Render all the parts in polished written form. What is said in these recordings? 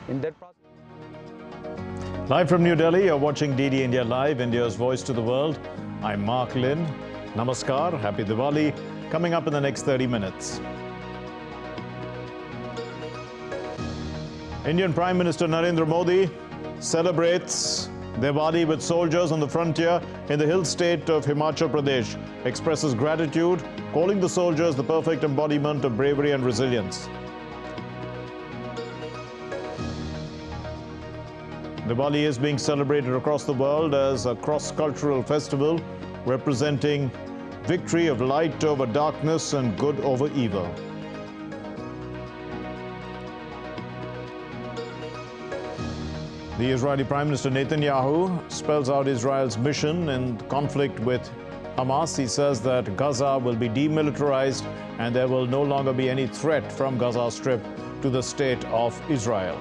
In that process. Live from New Delhi, you're watching DD India Live, India's voice to the world. I'm Mark Lynn. Namaskar, happy Diwali. Coming up in the next 30 minutes. Indian Prime Minister Narendra Modi celebrates Diwali with soldiers on the frontier in the hill state of Himachal Pradesh, expresses gratitude, calling the soldiers the perfect embodiment of bravery and resilience. Diwali is being celebrated across the world as a cross-cultural festival representing victory of light over darkness and good over evil. The Israeli Prime Minister Netanyahu spells out Israel's mission in conflict with Hamas. He says that Gaza will be demilitarized and there will no longer be any threat from Gaza Strip to the state of Israel.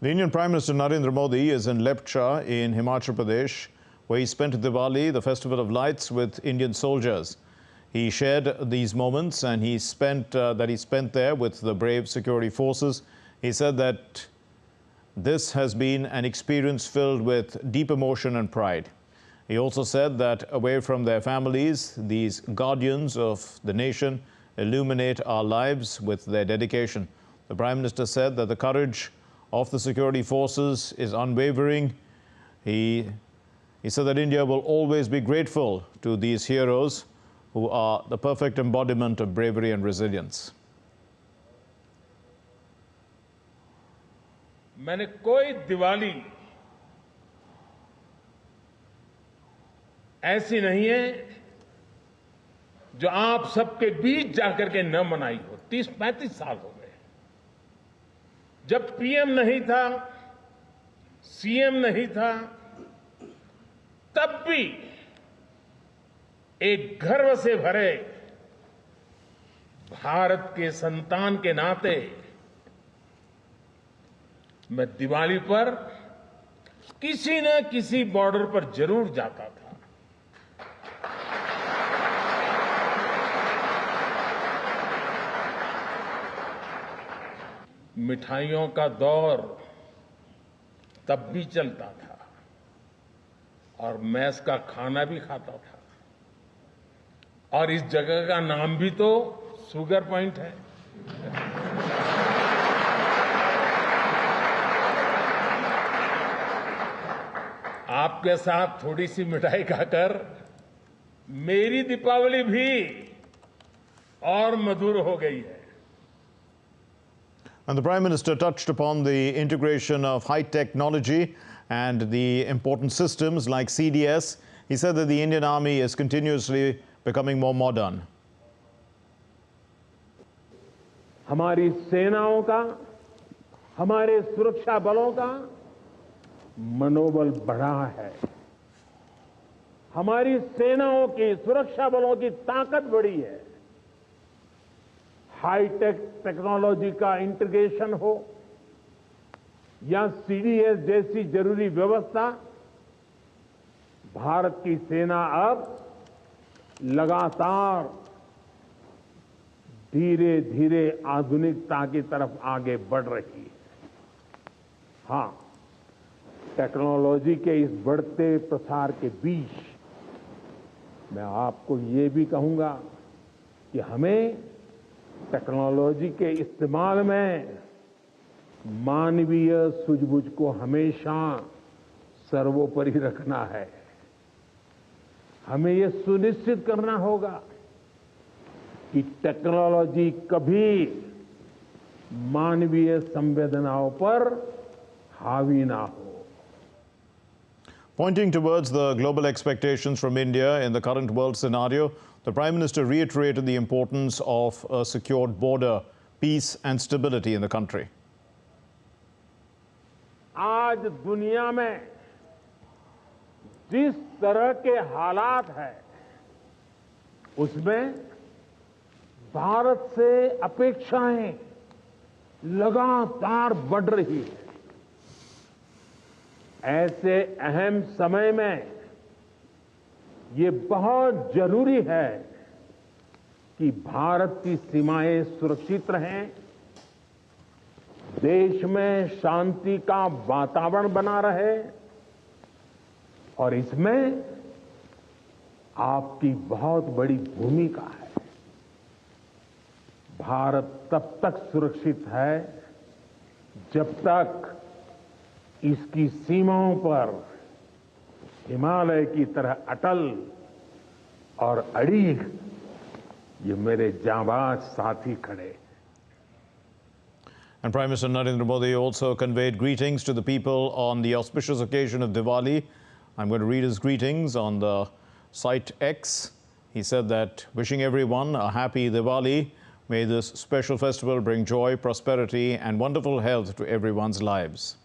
The Indian Prime Minister Narendra Modi is in Lepcha in Himachal Pradesh, where he spent Diwali, the festival of lights, with Indian soldiers. He shared these moments and he spent there with the brave security forces. He said that this has been an experience filled with deep emotion and pride. He also said that away from their families, these guardians of the nation illuminate our lives with their dedication. The Prime Minister said that the courage of the security forces is unwavering. He said that India will always be grateful to these heroes who are the perfect embodiment of bravery and resilience. मैंने कोई दिवाली ऐसी नहीं है जो आप सबके बीच जाकर के न मनाई हो। 30-35 साल हो गए। जब पीएम नहीं था, सीएम नहीं था, तब भी एक गर्व से भरे भारत के संतान के नाते मैं दिवाली पर किसी न किसी बॉर्डर पर जरूर जाता था। मिठाइयों का दौर तब भी चलता था और मैस का खाना भी खाता था और इस जगह का नाम भी तो शुगर पॉइंट है। आपके साथ थोड़ी सी मिठाई खाकर मेरी दीपावली भी और मधुर हो गई है। And the Prime Minister touched upon the integration of high technology and the important systems like CDS. He said that the Indian Army is continuously becoming more modern. हमारी सेनाओं का, हमारे सुरक्षा बलों का मनोबल बढ़ा है। हमारी सेनाओं की, सुरक्षा बलों की ताकत बढ़ी है। हाईटेक टेक्नोलॉजी का इंटीग्रेशन हो या सीडीएस जैसी जरूरी व्यवस्था, भारत की सेना अब लगातार धीरे धीरे आधुनिकता की तरफ आगे बढ़ रही है। हां, टेक्नोलॉजी के इस बढ़ते प्रसार के बीच मैं आपको ये भी कहूंगा कि हमें टेक्नोलॉजी के इस्तेमाल में मानवीय सूझबूझ को हमेशा सर्वोपरि रखना है। हमें ये सुनिश्चित करना होगा कि टेक्नोलॉजी कभी मानवीय संवेदनाओं पर हावी ना हो। Pointing towards the global expectations from India in the current world scenario, the Prime Minister reiterated the importance of a secured border, peace and stability in the country. आज दुनिया में जिस तरह के हालात हैं, उसमें भारत से अपेक्षाएं लगातार बढ़ रही है। ऐसे अहम समय में ये बहुत जरूरी है कि भारत की सीमाएं सुरक्षित रहें, देश में शांति का वातावरण बना रहे, और इसमें आपकी बहुत बड़ी भूमिका है। भारत तब तक सुरक्षित है जब तक इसकी सीमाओं पर हिमालय की तरह अटल और अड़ीग ये मेरे जांबाज साथी खड़े। And Prime Minister Narendra Modi also conveyed greetings to the people on the auspicious occasion of Diwali. I'm going to read his greetings on the site X. He said that wishing everyone a happy Diwali. May this special festival bring joy, prosperity and wonderful health to everyone's lives.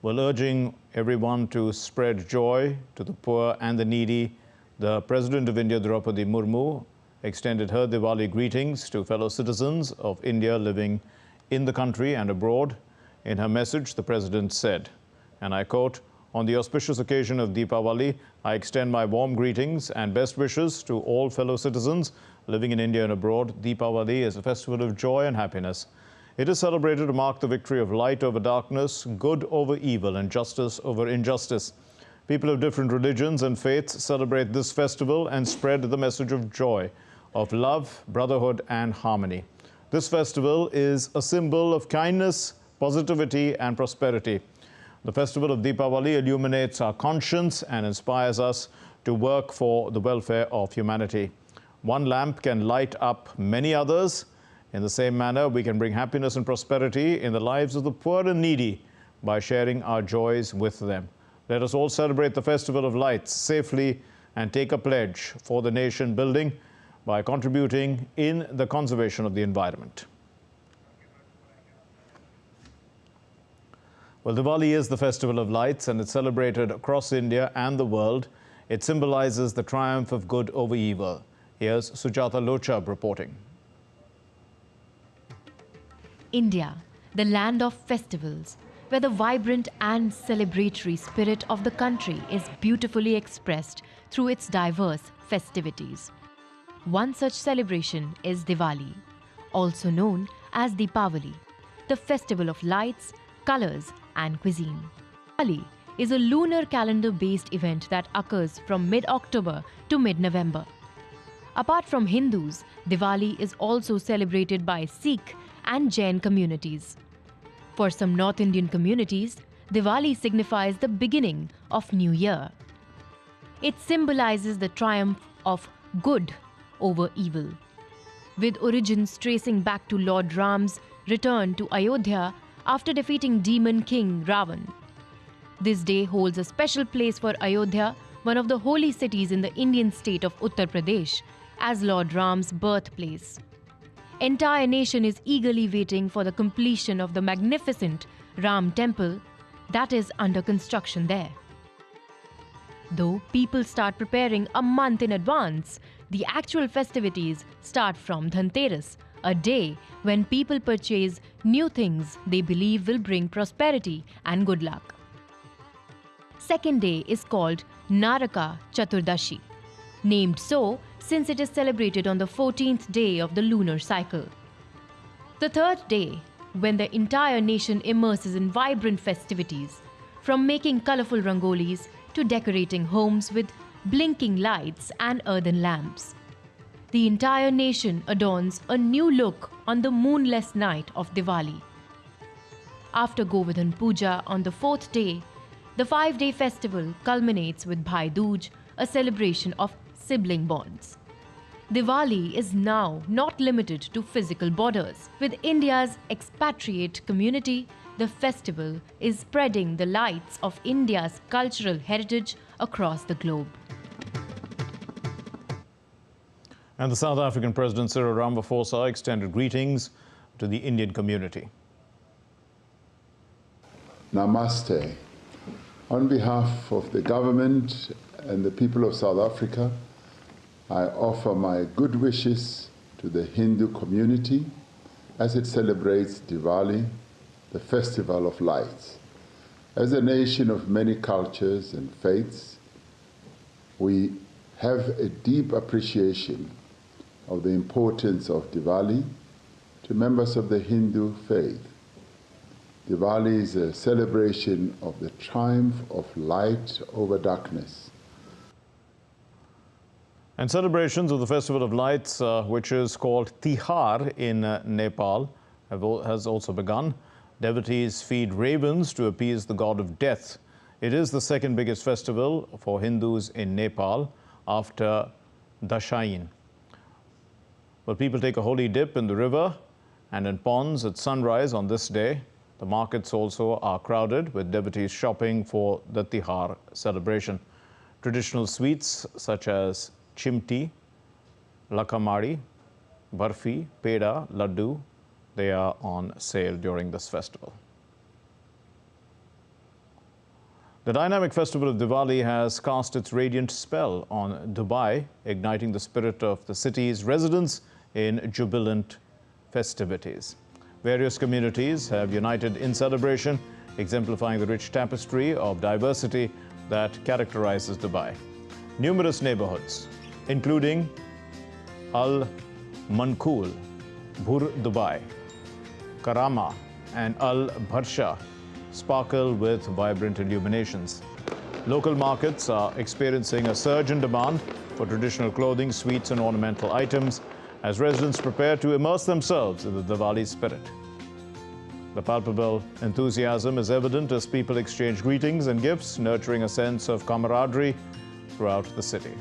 While urging everyone to spread joy to the poor and the needy, the President of India, Draupadi Murmu, extended her Diwali greetings to fellow citizens of India living in the country and abroad. In her message, the President said, and I quote, "On the auspicious occasion of Deepawali, I extend my warm greetings and best wishes to all fellow citizens living in India and abroad. Deepawali is a festival of joy and happiness. It is celebrated to mark the victory of light over darkness, good over evil, and justice over injustice. People of different religions and faiths celebrate this festival and spread the message of joy, of love, brotherhood, and harmony. This festival is a symbol of kindness, positivity, and prosperity. The festival of Deepawali illuminates our conscience and inspires us to work for the welfare of humanity. One lamp can light up many others. In the same manner, we can bring happiness and prosperity in the lives of the poor and needy by sharing our joys with them. Let us all celebrate the Festival of Lights safely and take a pledge for the nation building by contributing in the conservation of the environment." Well, Diwali is the festival of lights and it's celebrated across India and the world. It symbolizes the triumph of good over evil. Here's Sujata Lochab reporting. India, the land of festivals, where the vibrant and celebratory spirit of the country is beautifully expressed through its diverse festivities. One such celebration is Diwali, also known as Deepawali, the festival of lights, colors and cuisine. Diwali is a lunar calendar-based event that occurs from mid-October to mid-November. Apart from Hindus, Diwali is also celebrated by Sikh and Jain communities. For some North Indian communities, Diwali signifies the beginning of New Year. It symbolizes the triumph of good over evil, with origins tracing back to Lord Ram's return to Ayodhya after defeating demon king Ravan. This day holds a special place for Ayodhya, one of the holy cities in the Indian state of Uttar Pradesh, as Lord Ram's birthplace. Entire nation is eagerly waiting for the completion of the magnificent Ram temple that is under construction there. Though people start preparing a month in advance, the actual festivities start from Dhanteras, a day when people purchase new things they believe will bring prosperity and good luck. Second day is called Naraka Chaturdashi, named so since it is celebrated on the 14th day of the lunar cycle. The third day, when the entire nation immerses in vibrant festivities, from making colorful rangolis to decorating homes with blinking lights and earthen lamps. The entire nation adorns a new look on the moonless night of Diwali. After Govardhan Puja on the fourth day, the 5-day festival culminates with Bhai Dooj, a celebration of sibling bonds. Diwali is now not limited to physical borders. With India's expatriate community, the festival is spreading the lights of India's cultural heritage across the globe. And the South African President Cyril Ramaphosa extended greetings to the Indian community. Namaste. On behalf of the government and the people of South Africa, I offer my good wishes to the Hindu community as it celebrates Diwali, the Festival of Lights. As a nation of many cultures and faiths, we have a deep appreciation of the importance of Diwali to members of the Hindu faith. Diwali is a celebration of the triumph of light over darkness. And celebrations of the Festival of Lights, which is called Tihar in Nepal, has also begun. Devotees feed ravens to appease the god of death. It is the second biggest festival for Hindus in Nepal after Dashain. Well, people take a holy dip in the river and in ponds at sunrise on this day. The markets also are crowded with devotees shopping for the Tihar celebration. Traditional sweets such as chimti, lakamari, barfi, peda, laddu, they are on sale during this festival. The dynamic festival of Diwali has cast its radiant spell on Dubai, igniting the spirit of the city's residents in jubilant festivities. Various communities have united in celebration, exemplifying the rich tapestry of diversity that characterizes Dubai. Numerous neighborhoods, including Al Mankul, Bur Dubai, Karama, and Al Bharsha, sparkle with vibrant illuminations. Local markets are experiencing a surge in demand for traditional clothing, sweets, and ornamental items as residents prepare to immerse themselves in the Diwali spirit. The palpable enthusiasm is evident as people exchange greetings and gifts, nurturing a sense of camaraderie throughout the city.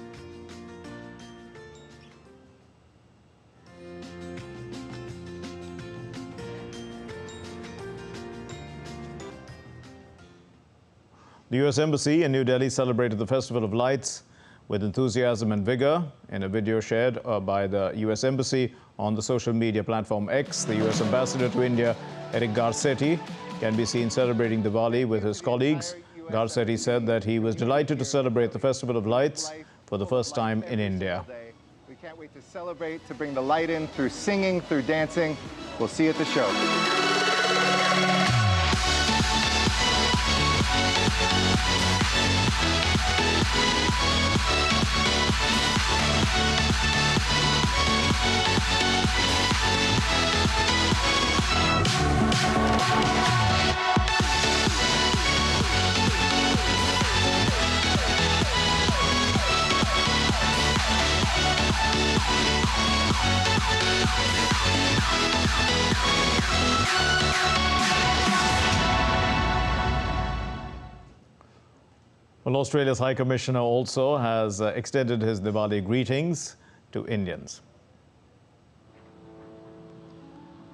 The U.S. Embassy in New Delhi celebrated the Festival of Lights with enthusiasm and vigor. In a video shared by the U.S. Embassy on the social media platform X, the U.S. Ambassador to India, Eric Garcetti, can be seen celebrating Diwali with his colleagues. Garcetti said that he was delighted to celebrate the Festival of Lights for the first time in India. We can't wait to celebrate, to bring the light in through singing, through dancing. We'll see you at the show. Well, Australia's High Commissioner also has extended his Diwali greetings to Indians.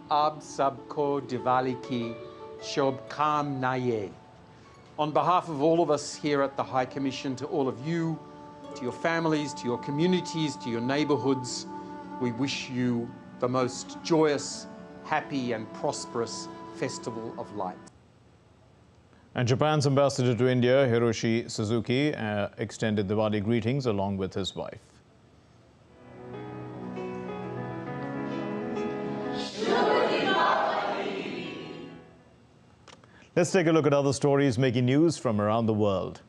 Ab sabko Diwali ki shubhkamnayein. On behalf of all of us here at the High Commission, to all of you, to your families, to your communities, to your neighborhoods, we wish you the most joyous, happy and prosperous Festival of Light. And Japan's ambassador to India, Hiroshi Suzuki, extended Diwali greetings along with his wife. Let's take a look at other stories making news from around the world.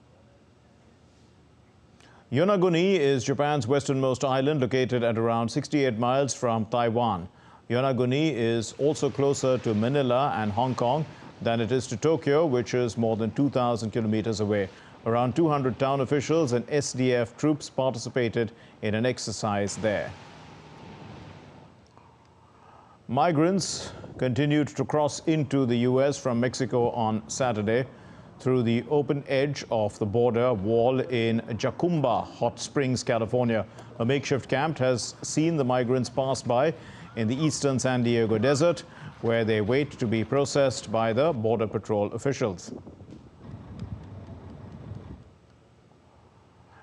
Yonaguni is Japan's westernmost island, located at around 68 miles from Taiwan. Yonaguni is also closer to Manila and Hong Kong than it is to Tokyo, which is more than 2,000 kilometers away. Around 200 town officials and SDF troops participated in an exercise there. Migrants continued to cross into the U.S. from Mexico on Saturday through the open edge of the border wall in Jacumba Hot Springs, California. A makeshift camp has seen the migrants pass by in the eastern San Diego desert, where they wait to be processed by the Border Patrol officials.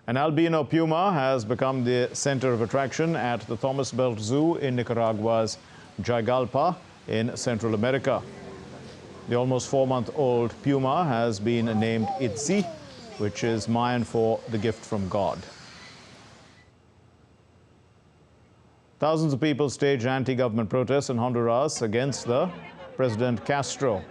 An albino puma has become the center of attraction at the Thomas Belt Zoo in Nicaragua's Jaigalpa in Central America. The almost 4-month-old puma has been named Itzi, which is Mayan for the gift from God. Thousands of people staged anti-government protests in Honduras against the President Castro.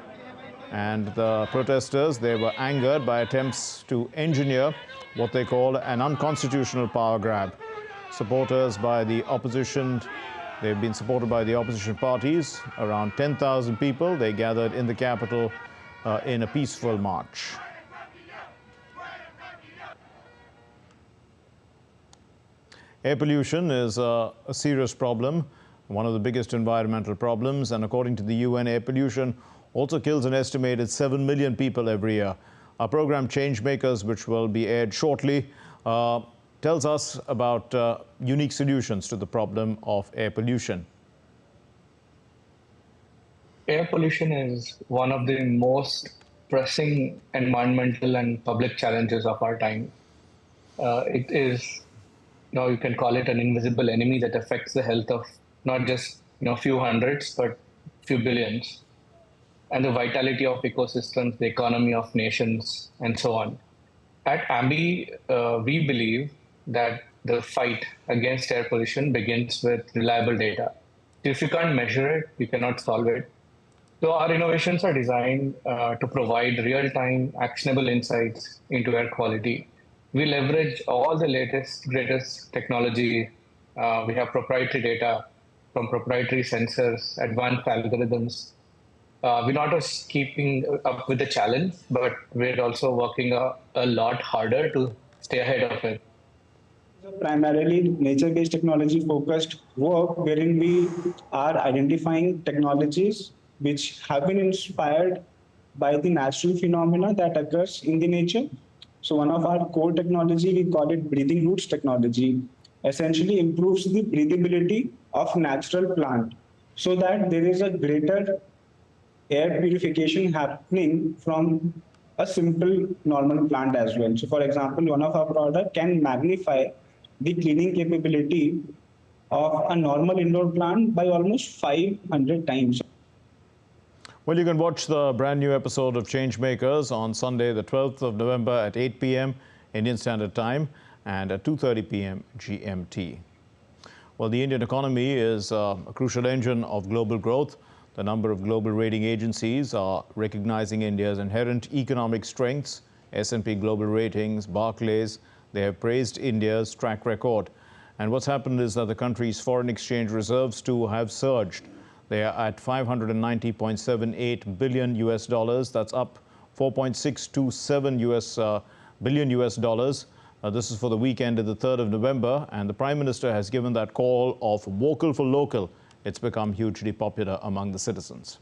And the protesters, they were angered by attempts to engineer what they call an unconstitutional power grab. Supporters by the opposition, they've been supported by the opposition parties. Around 10,000 people, they gathered in the capital in a peaceful march. Air pollution is a serious problem, one of the biggest environmental problems, and according to the UN, air pollution also kills an estimated 7 million people every year. Our program Changemakers, which will be aired shortly, tells us about unique solutions to the problem of air pollution. Air pollution is one of the most pressing environmental and public challenges of our time. It is, you can call it an invisible enemy that affects the health of not just few hundreds, but few billions, and the vitality of ecosystems, the economy of nations, and so on. At AMBI, we believe that the fight against air pollution begins with reliable data. If you can't measure it, you cannot solve it. So our innovations are designed to provide real-time, actionable insights into air quality. We leverage all the latest, greatest technology. We have proprietary data from proprietary sensors, advanced algorithms. We're not just keeping up with the challenge, but we're also working a lot harder to stay ahead of it. Primarily nature-based technology-focused work wherein we are identifying technologies which have been inspired by the natural phenomena that occurs in the nature. So one of our core technology, we call it breathing roots technology, essentially improves the breathability of natural plant so that there is a greater air purification happening from a simple normal plant as well. So for example, one of our products can magnify the cleaning capability of a normal indoor plant by almost 500 times. Well, you can watch the brand new episode of Changemakers on Sunday, the 12th of November at 8 p.m. Indian Standard Time and at 2:30 p.m. GMT. Well, the Indian economy is a crucial engine of global growth. The number of global rating agencies are recognizing India's inherent economic strengths. S&P Global Ratings, Barclays, they have praised India's track record. And what's happened is that the country's foreign exchange reserves too have surged. They are at $590.78 billion US dollars. That's up 4.627 billion US dollars. This is for the weekend of the 3rd of November, and the Prime Minister has given that call of vocal for local. It's become hugely popular among the citizens.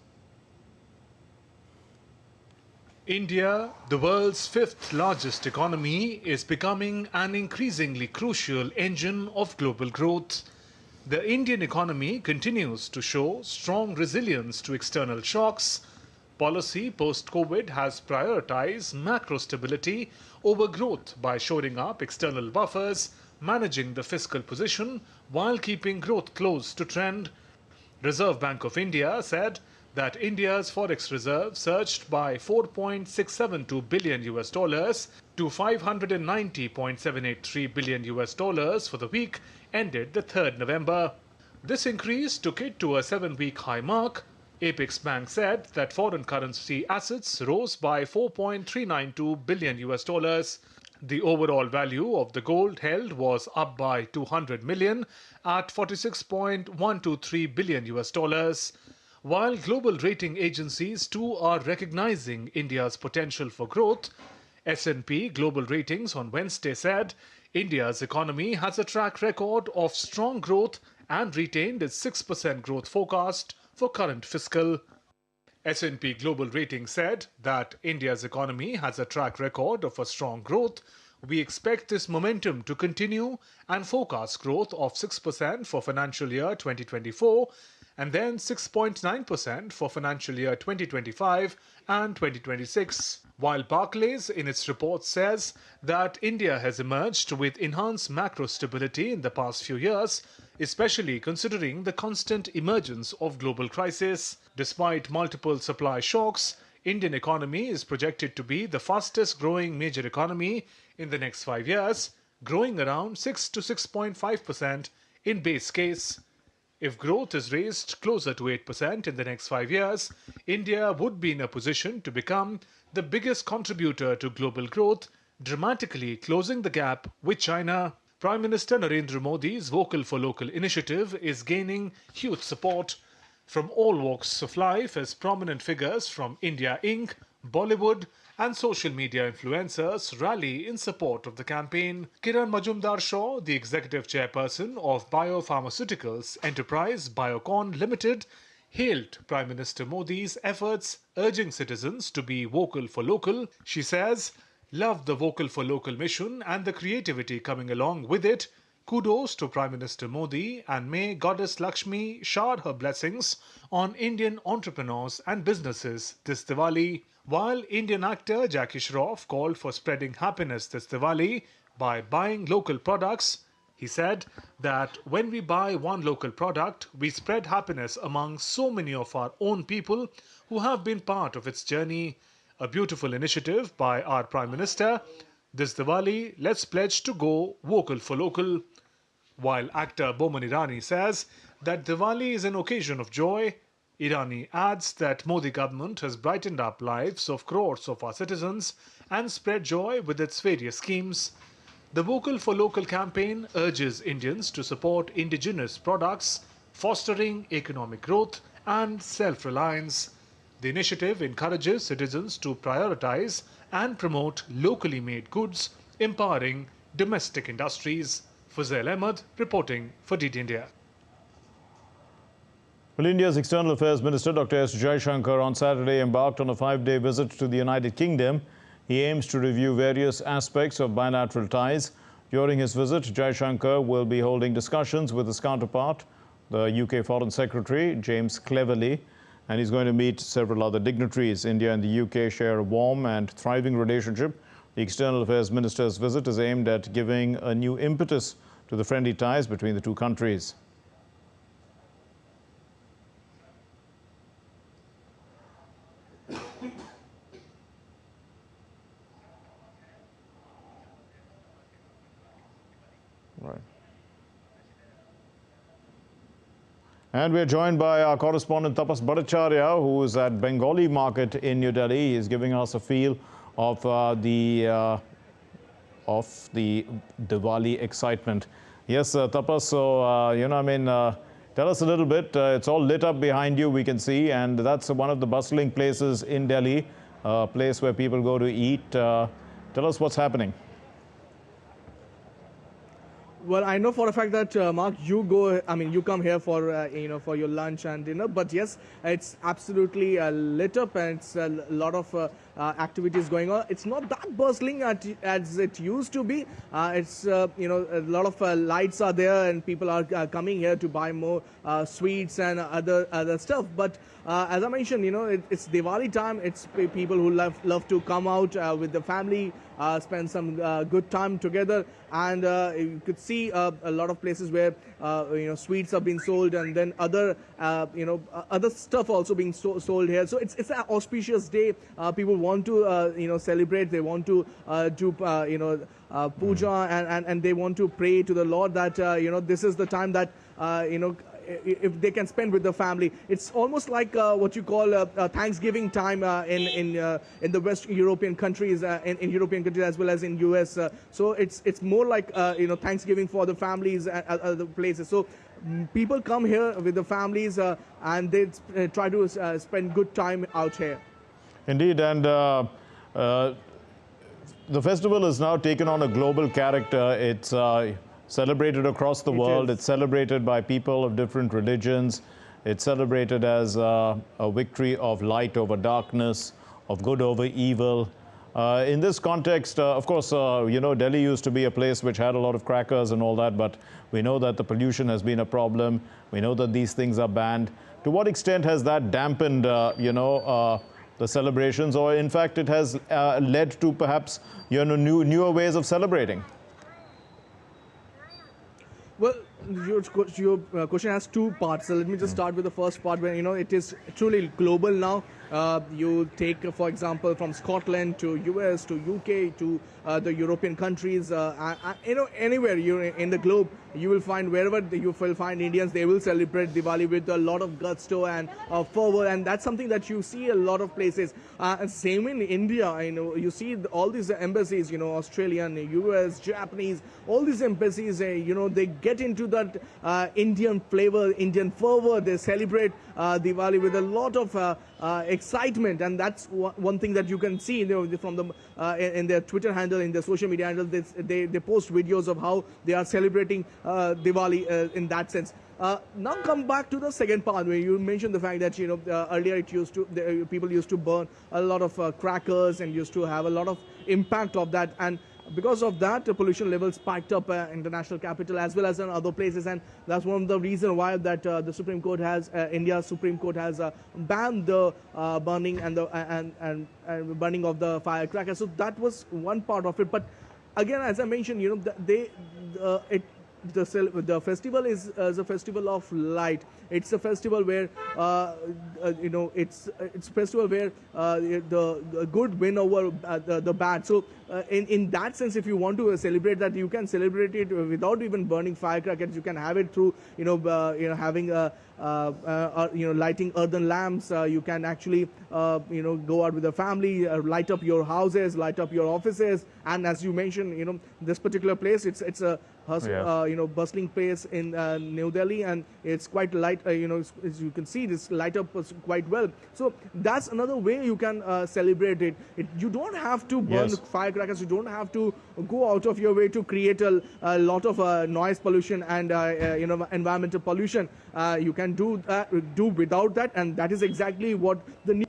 India, the world's 5th largest economy, is becoming an increasingly crucial engine of global growth. The Indian economy continues to show strong resilience to external shocks. Policy post-COVID has prioritized macro stability over growth by shoring up external buffers, managing the fiscal position while keeping growth close to trend. Reserve Bank of India said that India's forex reserve surged by 4.672 billion US dollars to 590.783 billion US dollars for the week ended the 3rd November. This increase took it to a 7-week high mark. Apex Bank said that foreign currency assets rose by 4.392 billion US dollars. The overall value of the gold held was up by 200 million at 46.123 billion US dollars. While global rating agencies too are recognizing India's potential for growth, S&P Global Ratings on Wednesday said India's economy has a track record of strong growth and retained its 6% growth forecast for current fiscal. S&P Global Ratings said that India's economy has a track record of a strong growth. We expect this momentum to continue and forecast growth of 6% for financial year 2024 and then 6.9% for financial year 2025 and 2026. While Barclays in its report says that India has emerged with enhanced macro stability in the past few years, especially considering the constant emergence of global crisis. Despite multiple supply shocks, Indian economy is projected to be the fastest growing major economy in the next 5 years, growing around 6 to 6.5% in base case. If growth is raised closer to 8% in the next 5 years, India would be in a position to become the biggest contributor to global growth, dramatically closing the gap with China. Prime Minister Narendra Modi's Vocal for Local initiative is gaining huge support from all walks of life as prominent figures from India Inc., Bollywood and social media influencers rally in support of the campaign. Kiran Majumdar-Shaw, the executive chairperson of biopharmaceuticals enterprise Biocon Limited, hailed Prime Minister Modi's efforts urging citizens to be vocal for local. She says, "Love the Vocal for Local mission and the creativity coming along with it. Kudos to Prime Minister Modi and may Goddess Lakshmi shower her blessings on Indian entrepreneurs and businesses this Diwali." While Indian actor Jackie Shroff called for spreading happiness this Diwali by buying local products, he said that when we buy one local product, we spread happiness among so many of our own people who have been part of its journey. A beautiful initiative by our Prime Minister. This Diwali, let's pledge to go vocal for local. While actor Boman Irani says that Diwali is an occasion of joy, Irani adds that Modi government has brightened up lives of crores of our citizens and spread joy with its various schemes. The Vocal for Local campaign urges Indians to support indigenous products, fostering economic growth and self-reliance. The initiative encourages citizens to prioritize and promote locally made goods, empowering domestic industries. Fuzail Ahmed reporting for DT India. Well, India's External Affairs Minister Dr. S. Jaishankar on Saturday embarked on a 5-day visit to the United Kingdom. He aims to review various aspects of bilateral ties. During his visit, Jaishankar will be holding discussions with his counterpart, the UK Foreign Secretary James Cleverly, and he's going to meet several other dignitaries. India and the UK share a warm and thriving relationship. The External Affairs Minister's visit is aimed at giving a new impetus to the friendly ties between the two countries. Right. And we're joined by our correspondent Tapas Bhattacharya, who is at Bengali Market in New Delhi. He's giving us a feel of the Diwali excitement. Yes, Tapas, so, tell us a little bit. It's all lit up behind you, we can see, and that's one of the bustling places in Delhi, a place where people go to eat. Tell us what's happening. Well, I know for a fact that Mark, you come here for for your lunch and dinner. But yes, it's absolutely lit up, and it's a lot of activities going on. It's not that bustling as it used to be. It's a lot of lights are there, and people are coming here to buy more sweets and other stuff. But as I mentioned, it's Diwali time. It's people who love to come out with the family, spend some good time together, and you could see a lot of places where sweets are being sold, and then other other stuff also being sold here. So it's an auspicious day. People want to celebrate. They want to do puja, and they want to pray to the Lord that this is the time that if they can spend with the family. It's almost like what you call Thanksgiving time in the West European countries, in European countries as well as in US. So it's more like Thanksgiving for the families at other places. So people come here with the families and they try to spend good time out here. Indeed, and the festival has now taken on a global character. It's celebrated across the world. It's celebrated by people of different religions. It's celebrated as a victory of light over darkness, of good over evil. In this context, of course, Delhi used to be a place which had a lot of crackers and all that, but we know that the pollution has been a problem. We know that these things are banned. To what extent has that dampened, the celebrations, or in fact, it has led to perhaps, newer ways of celebrating? Well, your question has two parts. So let me just start with the first part, where it is truly global now. You take, for example, from Scotland to US to UK to the European countries, anywhere you're in the globe, you will find wherever you will find Indians, they will celebrate Diwali with a lot of gusto and fervor, and that's something that you see a lot of places. Same in India, you see all these embassies, Australian, US, Japanese, all these embassies, they get into that Indian flavor, Indian fervor. They celebrate Diwali with a lot of excitement, and that's one thing that you can see from them in their Twitter handle, in their social media handle. They post videos of how they are celebrating Diwali in that sense. Now come back to the second part where you mentioned the fact that earlier people used to burn a lot of crackers and used to have a lot of impact of that, and because of that, the pollution levels spiked up in the national capital as well as in other places, and that's one of the reasons why that the Supreme Court has, India's Supreme Court has banned the burning and the burning of the firecrackers. So that was one part of it. But again, as I mentioned, the festival is a festival of light. It's a festival where it's a festival where the good win over the bad. So in that sense, if you want to celebrate that, you can celebrate it without even burning firecrackers. You can have it through having lighting earthen lamps. You can actually go out with the family, light up your houses, light up your offices, and as you mentioned, this particular place, it's a bustling place in New Delhi, and it's quite light. As you can see, this light up quite well. So that's another way you can celebrate it. You don't have to burn firecrackers. You don't have to go out of your way to create a lot of noise pollution and environmental pollution. You can do without that, and that is exactly what the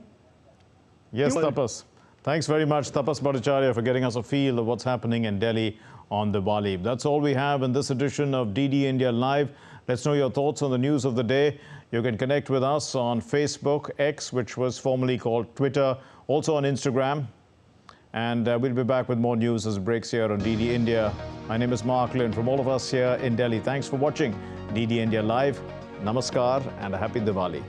Yes, Tapas. Thanks very much, Tapas Bhattacharya, for getting us a feel of what's happening in Delhi on Diwali. That's all we have in this edition of DD India Live. Let's know your thoughts on the news of the day. You can connect with us on Facebook, X, which was formerly called Twitter, also on Instagram. And we'll be back with more news as it breaks here on DD India. My name is Mark Lynn. From all of us here in Delhi, thanks for watching DD India Live. Namaskar and a happy Diwali.